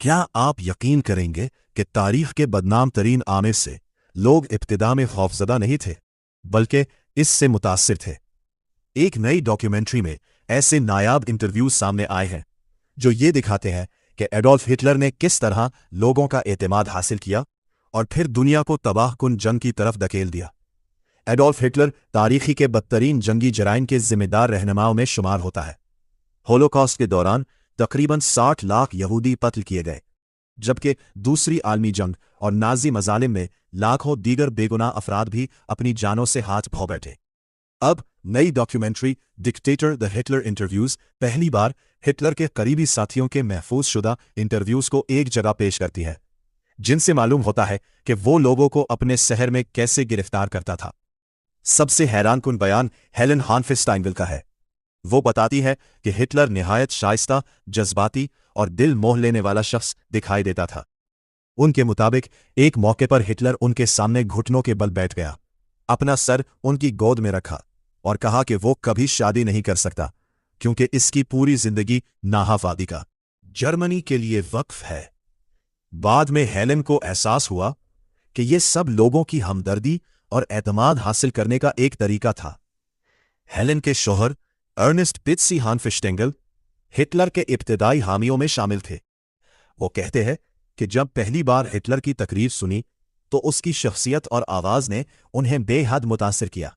क्या आप यकीन करेंगे कि तारीख के बदनाम तरीन आने से लोग इब्तिदा में खौफजदा नहीं थे, बल्कि इससे मुतासिर थे। एक नई डॉक्यूमेंट्री में ऐसे नायाब इंटरव्यूज सामने आए हैं जो ये दिखाते हैं कि एडोल्फ हिटलर ने किस तरह लोगों का एतमाद हासिल किया और फिर दुनिया को तबाहकुन जंग की तरफ धकेल दिया। एडोल्फ हिटलर तारीखी के बदतरीन जंगी जराइम के जिम्मेदार रहनुमाओं में शुमार होता है। होलोकॉस्ट के दौरान तकरीबन 60 लाख यहूदी कत्ल किए गए, जबकि दूसरी आलमी जंग और नाजी मजालिम में लाखों दीगर बेगुनाह अफराद भी अपनी जानों से हाथ धो बैठे। अब नई documentary dictator the Hitler interviews पहली बार हिटलर के करीबी साथियों के महफूज शुदा इंटरव्यूज को एक जगह पेश करती है, जिनसे मालूम होता है कि वो लोगों को अपने शहर में कैसे गिरफ्तार करता था। सबसे हैरानकुन बयान हेलेन हानफिस्टाइनविल का है। वो बताती है कि हिटलर निहायत शाइस्ता, जज्बाती और दिल मोह लेने वाला शख्स दिखाई देता था। उनके मुताबिक एक मौके पर हिटलर उनके सामने घुटनों के बल बैठ गया, अपना सर उनकी गोद में रखा और कहा कि वो कभी शादी नहीं कर सकता क्योंकि इसकी पूरी जिंदगी नाहाफादी का जर्मनी के लिए वक्फ है। बाद में हेलेन को एहसास हुआ कि ये सब लोगों की हमदर्दी और एतमाद हासिल करने का एक तरीका था। हेलेन के शौहर अर्नेस्ट पित्सी हानफिस्टेंगल हिटलर के इब्तिदाई हामियों में शामिल थे। वो कहते हैं कि जब पहली बार हिटलर की तकरीर सुनी तो उसकी शख्सियत और आवाज ने उन्हें बेहद मुतासिर किया।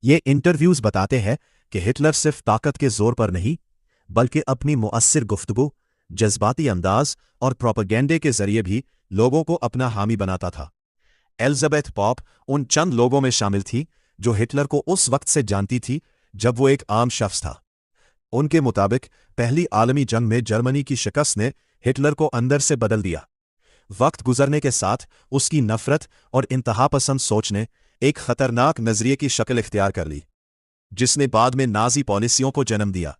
ये इंटरव्यूज बताते हैं कि हिटलर सिर्फ ताकत के जोर पर नहीं, बल्कि अपनी मुअस्सिर गुफ्तगू, जज्बाती अंदाज और प्रोपेगेंडे के जरिए भी लोगों को अपना हामी बनाता था। एलिजाबेथ पॉप उन चंद लोगों में शामिल थी जो हिटलर को उस वक्त से जानती थी जब वो एक आम शख्स था। उनके मुताबिक पहली आलमी जंग में जर्मनी की शिकस्त ने हिटलर को अंदर से बदल दिया। वक्त गुजरने के साथ उसकी नफरत और इंतहापसंद सोच ने एक खतरनाक नजरिए की शक्ल इख्तियार कर ली, जिसने बाद में नाजी पॉलिसियों को जन्म दिया।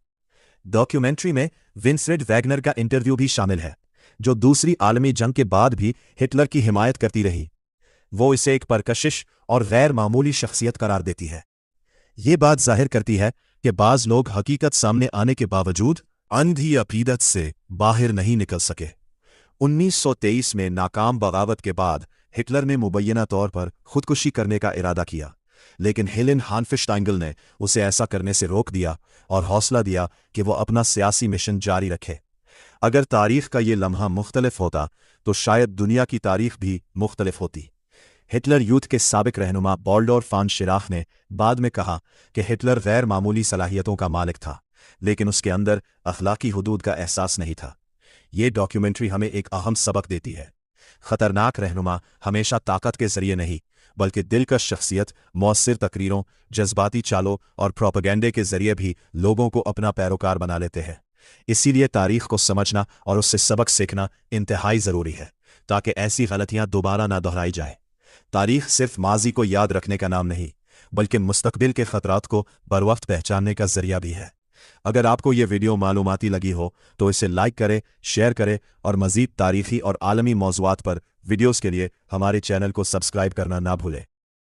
डॉक्यूमेंट्री में विंसफ्रेड वैगनर का इंटरव्यू भी शामिल है, जो दूसरी आलमी जंग के बाद भी हिटलर की हिमायत करती रही। वो इसे एक परकशिश और गैर मामूली शख्सियत करार देती है। ये बात जाहिर करती है कि बाज लोग हकीकत सामने आने के बावजूद अंधी अकीदत से बाहर नहीं निकल सके। 1923 में नाकाम बगावत के बाद हिटलर ने मुबैना तौर पर खुदकुशी करने का इरादा किया, लेकिन हेलेन हानफिस्टाइनविल ने उसे ऐसा करने से रोक दिया और हौसला दिया कि वो अपना सियासी मिशन जारी रखे। अगर तारीख का ये लम्हा मुख्तलिफ होता तो शायद दुनिया की तारीख भी मुख्तलिफ होती। हिटलर यूथ के साबिक रहनुमा बॉल्डोर फान शिराख ने बाद में कहा कि हिटलर गैर मामूली सलाहियतों का मालिक था, लेकिन उसके अंदर अखलाकी हुदूद का एहसास नहीं था। ये डॉक्यूमेंट्री हमें एक अहम सबक देती है। खतरनाक रहनुमा हमेशा ताकत के जरिए नहीं, बल्कि दिलकश शख्सियत, मौसर तकरीरों, जज्बाती चालों और प्रोपेगेंडे के जरिए भी लोगों को अपना पैरोकार बना लेते हैं। इसीलिए तारीख को समझना और उससे सबक सीखना इंतहाई ज़रूरी है, ताकि ऐसी गलतियां दोबारा ना दोहराई जाए। तारीख सिर्फ माजी को याद रखने का नाम नहीं, बल्कि मुस्तकबिल के खतरात को बरवक्त पहचानने का जरिया भी है। अगर आपको ये वीडियो मालूमाती लगी हो तो इसे लाइक करें, शेयर करें और मज़ीद तारीखी और आलमी मौज़ूआत पर वीडियोस के लिए हमारे चैनल को सब्सक्राइब करना ना भूलें।